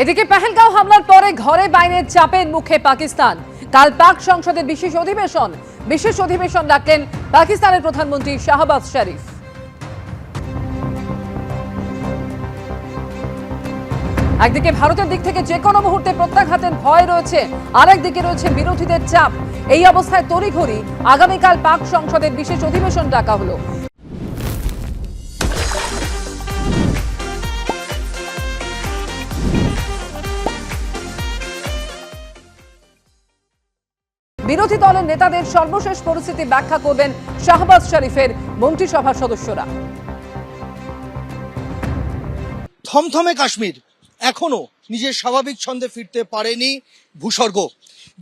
এদিকে পেহেলগাঁও হামলার পরে ঘরে বাইরে চাপের মুখে পাকিস্তান। কাল পাক সংসদের বিশেষ অধিবেশন ডাকলেন পাকিস্তানের প্রধানমন্ত্রী শাহবাজ শরীফ। একদিকে ভারতের দিক থেকে যে কোনো মুহূর্তে প্রত্যাঘাতের ভয় রয়েছে, আরেকদিকে রয়েছে বিরোধীদের চাপ। এই অবস্থায় তড়িঘড়ি আগামীকাল পাক সংসদের বিশেষ অধিবেশন ডাকা হলো। বিরোধী দলের নেতাদের সর্বশেষ পরিস্থিতি ব্যাখ্যা করবেন শাহবাজ শরীফের মন্ত্রিসভার সদস্যরা। থমথমে কাশ্মীর এখনো নিজের স্বাভাবিক ছন্দে ফিরতে পারেনি ভূস্বর্গ।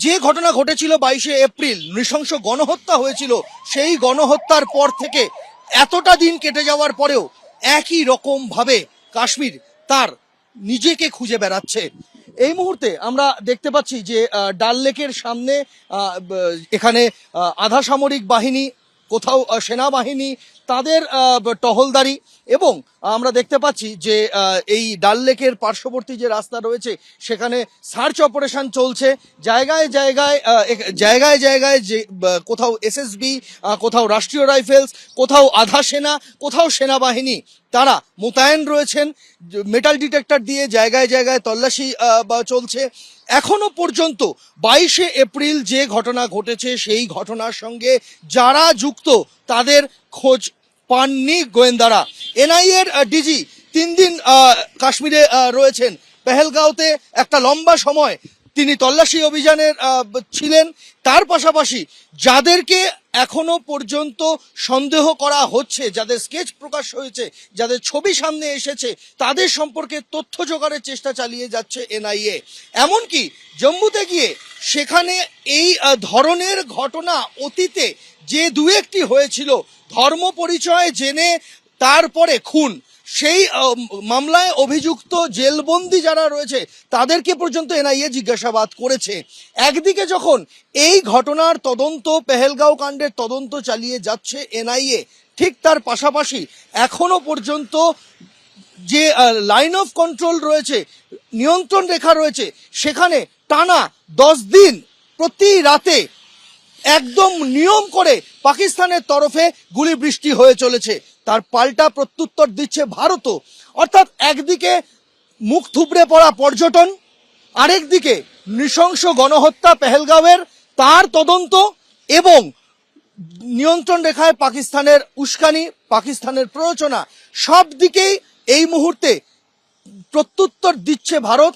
যে ঘটনা ঘটেছিল 22শে এপ্রিল, নৃশংস গণহত্যা হয়েছিল, সেই গণহত্যার পর থেকে এতটা দিন কেটে যাওয়ার পরেও একই রকম ভাবে কাশ্মীর তার নিজেকে খুঁজে বেড়াচ্ছে। এই মুহূর্তে আমরা দেখতে পাচ্ছি যে ডাল লেকের সামনে এখানে আধা সামরিক বাহিনী, কোথাও সেনাবাহিনী, তাদের টহলদারি, এবং আমরা দেখতে পাচ্ছি যে এই ডাল লেকের পার্শ্ববর্তী যে রাস্তা রয়েছে সেখানে সার্চ অপারেশন চলছে। জায়গায় জায়গায় যে কোথাও এসএসবি, কোথাও রাষ্ট্রীয় রাইফেলস, কোথাও আধা সেনা, কোথাও সেনাবাহিনী তারা মোতায়েন রয়েছেন। মেটাল ডিটেক্টর দিয়ে জায়গায় জায়গায় তল্লাশি চলছে। এখনো পর্যন্ত 22শে এপ্রিল যে ঘটনা ঘটেছে সেই ঘটনার সঙ্গে যারা যুক্ত তাদের খোঁজ পাননি গোয়েন্দারা। এনআইএর ডিজি 3 দিন কাশ্মীরে রয়েছেন। পেহেলগাঁওতে একটা লম্বা সময় তিনি তল্লাশি অভিযানের ছিলেন। তার পাশাপাশি যাদেরকে এখনো পর্যন্ত সন্দেহ করা হচ্ছে, যাদের স্কেচ প্রকাশ হয়েছে, যাদের ছবি সামনে এসেছে, তাদের সম্পর্কে তথ্য জোগাড়ের চেষ্টা চালিয়ে যাচ্ছে এনআইএ। এমনকি জম্মুতে গিয়ে সেখানে এই ধরনের ঘটনা অতীতে যে দু একটি হয়েছিল, ধর্ম পরিচয় জেনে তারপরে খুন, সেই মামলায় অভিযুক্ত জেলবন্দি যারা রয়েছে তাদেরকে পর্যন্ত এনআইএ জিজ্ঞাসাবাদ করেছে। একদিকে যখন এই ঘটনার তদন্ত, পেহেলগাঁও কাণ্ডের তদন্ত চালিয়ে যাচ্ছে এনআইএ, ঠিক তার পাশাপাশি এখনো পর্যন্ত যে লাইন অফ কন্ট্রোল রয়েছে, নিয়ন্ত্রণ রেখা রয়েছে, সেখানে টানা 10 দিন প্রতি রাতে একদম নিয়ম করে পাকিস্তানের তরফে গুলি বৃষ্টি হয়ে চলেছে। তার পাল্টা প্রত্যুত্তর দিচ্ছে ভারতও। অর্থাৎ একদিকে মুখ থুবড়ে পড়া পর্যটন, আরেকদিকে নৃশংস গণহত্যা পেহেলগাঁওয়ের, তার তদন্ত, এবং নিয়ন্ত্রণ রেখায় পাকিস্তানের উস্কানি, পাকিস্তানের প্ররোচনা, সব দিকেই এই মুহূর্তে প্রত্যুত্তর দিচ্ছে ভারত।